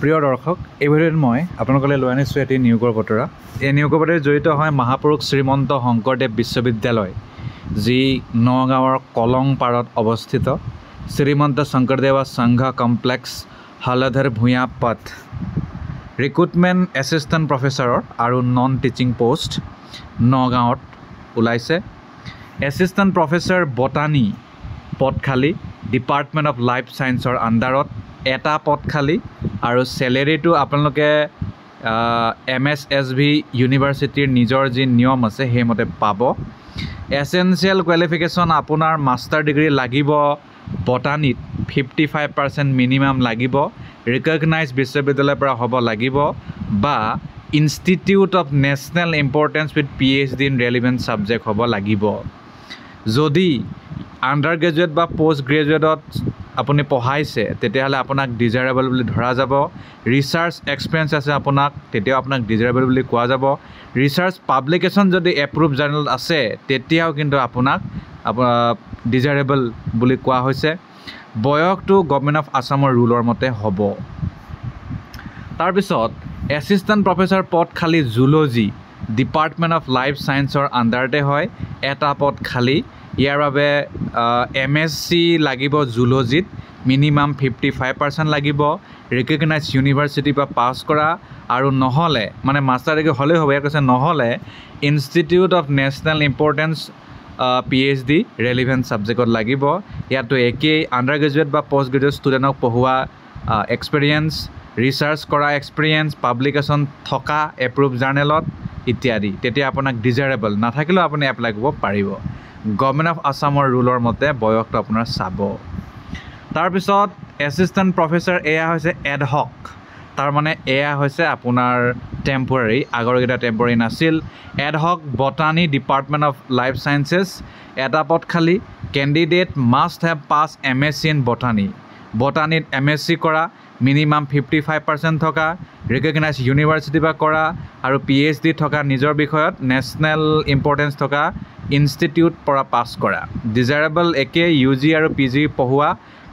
প্ৰিয় দৰ্শক, এই ভিডিঅ'ত মই আপোনালোকলৈ লৈ আনিছোঁ এটি নিয়োগৰ বতৰা। এই নিয়োগৰ বতৰাত জড়িত হয় মহাপুৰুষ শ্ৰীমন্ত শংকৰদেৱ বিশ্ববিদ্যালয়, যি নগাঁৱৰ কলংপাৰত অৱস্থিত। শ্ৰীমন্ত শংকৰদেৱ সংঘ কমপ্লেক্স, হলধৰ ভূঞা পথ। ৰিক্ৰুটমেণ্ট এছিষ্টেণ্ট প্ৰফেচাৰৰ আৰু নন টিচিং পোষ্ট নগাঁৱত ওলাইছে। এছিষ্টেণ্ট প্ৰফেচাৰ বটানী পদ খালী, ডিপাৰ্টমেণ্ট অফ লাইফ ছায়েন্সৰ আণ্ডাৰত এটা পদ খালী, আৰু চেলেৰিটো আপোনালোকে MSSV ইউনিভাৰ্চিটিৰ নিজৰ যি নিয়ম আছে সেইমতে পাব। এছেঞ্চিয়েল কোৱালিফিকেশ্যন আপোনাৰ মাষ্টাৰ ডিগ্ৰী লাগিব, বটানীত 55% মিনিমাম লাগিব, ৰিকগনাইজ বিশ্ববিদ্যালয়ৰ পৰা হ'ব লাগিব, বা institute of national importance with PhD in relevant subject হ'ব লাগিব। যদি আণ্ডাৰ গ্ৰেজুৱেট বা পষ্ট গ্ৰেজুৱেটত আপুনি পঢ়াইছে তেতিয়াহ'লে আপোনাক ডিজায়াৰেবল বুলি ধৰা যাব। ৰিচাৰ্চ এক্সপিৰিয়েঞ্চ আছে আপোনাক, তেতিয়াও আপোনাক ডিজায়াৰেবল বুলি কোৱা যাব। ৰিচাৰ্চ পাব্লিকেশ্যন যদি এপ্ৰুভ জাৰ্নেলত আছে তেতিয়াও কিন্তু আপোনাক ডিজায়াৰেবল বুলি কোৱা হৈছে। বয়সটো গভৰ্ণমেণ্ট অফ আছামৰ ৰুলৰ মতে হ'ব। তাৰপিছত এছিষ্টেণ্ট প্ৰফেচাৰ পদ খালী জুলজি, ডিপাৰ্টমেণ্ট অফ লাইফ ছায়েন্সৰ আণ্ডাৰতে হয়, এটা পদ খালী। ইয়াৰ বাবে MSc লাগিব জুলজিত, মিনিমাম 55% লাগিব, ৰিকগনাইজ ইউনিভাৰ্চিটিৰ পৰা পাছ কৰা, আৰু নহ'লে মানে মাষ্টাৰ ডিগ্ৰী হ'লেই হ'ব। ইয়াত কৈছে নহ'লে institute of national importance PhD relevant ছাবজেক্টত লাগিব। ইয়াতো একেই, আণ্ডাৰ গ্ৰেজুৱেট বা পষ্ট গ্ৰেজুৱেট ষ্টুডেণ্টক পঢ়োৱা এক্সপিৰিয়েঞ্চ, ৰিচাৰ্চ কৰা এক্সপিৰিয়েঞ্চ, পাব্লিকেশ্যন থকা এপ্ৰুভ জাৰ্নেলত ইত্যাদি, তেতিয়া আপোনাক ডিজায়াৰেবল নাথাকিলেও আপুনি এপ্লাই কৰিব পাৰিব। গভৰ্ণমেণ্ট অফ আছামৰ ৰুলৰ মতে বয়সটো আপোনাৰ চাব। তাৰপিছত এছিষ্টেণ্ট প্ৰফেচাৰ এয়া হৈছে এডহক, তাৰমানে এয়া হৈছে আপোনাৰ টেম্পৰাৰী, আগৰকেইটা টেম্পৰাৰী নাছিল। Ad hoc botany, department of life sciences, এটা পদ খালী। Candidate must have pass MSc in botany, বটানীত MSc কৰা, মিনিমাম 55% থকা, ৰিকগনাইজ ইউনিভাৰ্চিটিৰ পৰা কৰা, আৰু PhD থকা নিজৰ বিষয়ত নেশ্যনেল ইম্পৰ্টেঞ্চ থকা ইনষ্টিটিউট পৰা পাছ কৰা। ডিজায়াৰেবল একে, UG আৰু PG পঢ়োৱা,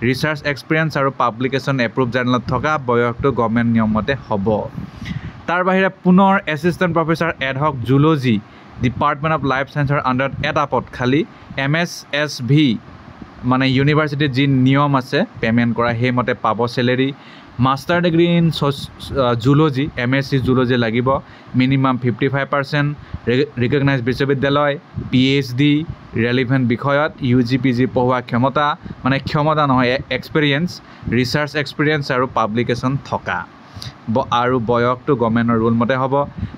ৰিচাৰ্চ এক্সপিৰিয়েঞ্চ আৰু পাব্লিকেশ্যন এপ্ৰুভ জাৰ্নেলত থকা, বয়সটো গভৰ্ণমেণ্ট নিয়মমতে হ'ব। তাৰ বাহিৰে পুনৰ assistant professor ad hoc zoology, department of life ছায়েন্সৰ আণ্ডাৰত এটা পদ খালী। MSSV মানে ইউনিভাৰ্চিটিত যি নিয়ম আছে পে'মেণ্ট কৰা সেইমতে পাব celery. Master degree in zoology, MSc zoology লাগিব, মিনিমাম 55%, ৰিকগনাইজ বিশ্ববিদ্যালয়, PhD ৰেলিভেণ্ট বিষয়ত, UG PG পঢ়োৱা ক্ষমতা, মানে ক্ষমতা নহয় এক্সপিৰিয়েঞ্চ, ৰিচাৰ্চ এক্সপিৰিয়েঞ্চ আৰু পাব্লিকেশ্যন থকা, আৰু বয়সটো গভৰ্ণমেণ্টৰ ৰুল মতে হ'ব।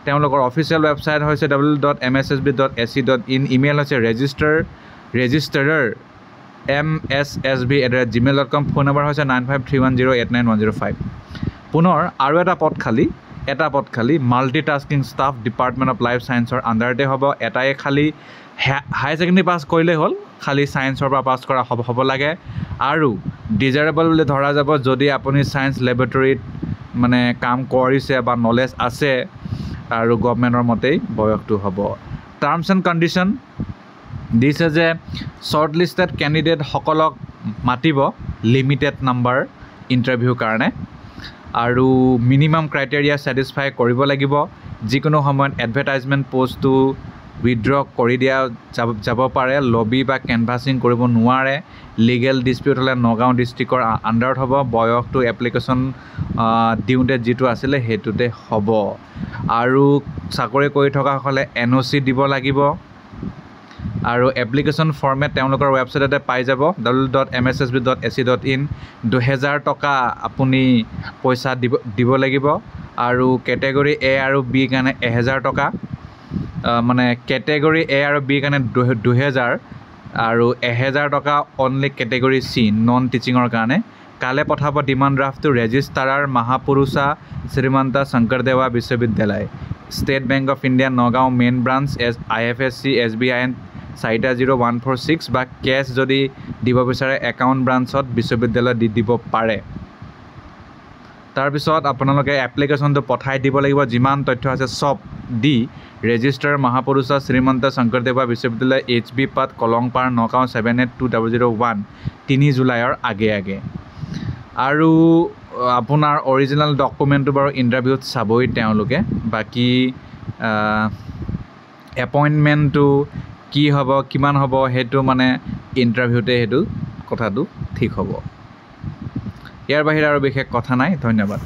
তেওঁলোকৰ অফিচিয়েল ৱেবছাইট হৈছে www.mssb.ac.in, ইমেইল হৈছে ৰেজিষ্টাৰৰ mssb@gmail.com, ফোন নম্বৰ হৈছে 9531089105। পুনৰ আৰু এটা পদ খালী, multitasking staff, department of life ছায়েন্সৰ আণ্ডাৰতে হ'ব, এটাই খালী। হায়াৰ ছেকেণ্ডেৰী পাছ কৰিলেই হ'ল, খালী ছায়েন্সৰ পৰা পাছ কৰা হ'ব লাগে, আৰু ডিজায়াৰেবল বুলি ধৰা যাব যদি আপুনি ছায়েন্স লেবৰেটৰীত মানে কাম কৰিছে বা নলেজ আছে, আৰু গভৰ্ণমেণ্টৰ মতেই বয়সটো হ'ব। টাৰ্মছ এণ্ড কণ্ডিশ্যন দিছে যে শ্বৰ্ট লিষ্টেড কেণ্ডিডেটসকলক মাতিব লিমিটেড নাম্বাৰ ইণ্টাৰভিউৰ কাৰণে, আৰু মিনিমাম ক্ৰাইটেৰিয়া ছেটিছফাই কৰিব লাগিব। যিকোনো সময়ত এডভাৰটাইজমেণ্ট পষ্টটো উইথড্ৰ কৰি দিয়া যাব পাৰে, লবি বা কেনভাছিং কৰিব নোৱাৰে। লিগেল ডিছপিউট হ'লে নগাঁও ডিষ্ট্ৰিক্টৰ আণ্ডাৰত হ'ব। বয়সটো এপ্লিকেশ্যন দিওঁতে যিটো আছিলে সেইটোতে হ'ব, আৰু চাকৰি কৰি থকাসকলে NOC দিব লাগিব, আৰু এপ্লিকেশ্যন ফৰ্মেট তেওঁলোকৰ ৱেবছাইটতে পাই যাব www.mssb.ac.in। 2000 টকা আপুনি পইচা দিব লাগিব, আৰু কেটেগৰী A আৰু B কাৰণে 1000 টকা, মানে কেটেগৰী A আৰু B কাৰণে 2000, আৰু 1000 টকা অনলি কেটেগৰী C নন টিচিঙৰ কাৰণে। কালে পঠাব ডিমাণ্ড ড্ৰাফ্টটো ৰেজিষ্ট্ৰাৰ মহাপুৰুষা শ্ৰীমন্ত শংকৰদেৱা বিশ্ববিদ্যালয়, state bank of India Nagaon main branch, IFSC SBIN 400146, বা কেছ যদি দিব বিচাৰে একাউণ্ট ব্ৰাঞ্চত বিশ্ববিদ্যালয়ত দিব পাৰে। তাৰপিছত আপোনালোকে এপ্লিকেশ্যনটো পঠাই দিব লাগিব, যিমান তথ্য আছে চব দি ৰেজিষ্ট্ৰাৰ মহাপুৰুষা শ্ৰীমন্ত শংকৰদেৱা বিশ্ববিদ্যালয়, HB পাট, কলংপাৰ, নগাঁও 782001, 3 জুলাইৰ আগে। আৰু আপোনাৰ অৰিজিনেল ডকুমেণ্টটো বাৰু ইণ্টাৰভিউত চাবই তেওঁলোকে বাকী এপইণ্টমেণ্টটো কি হ'ব কিমান হ'ব সেইটো মানে ইণ্টাৰভিউতে সেইটো কথাটো ঠিক হ'ব ইয়াৰ বাহিৰে আৰু বিশেষ কথা নাই ধন্যবাদ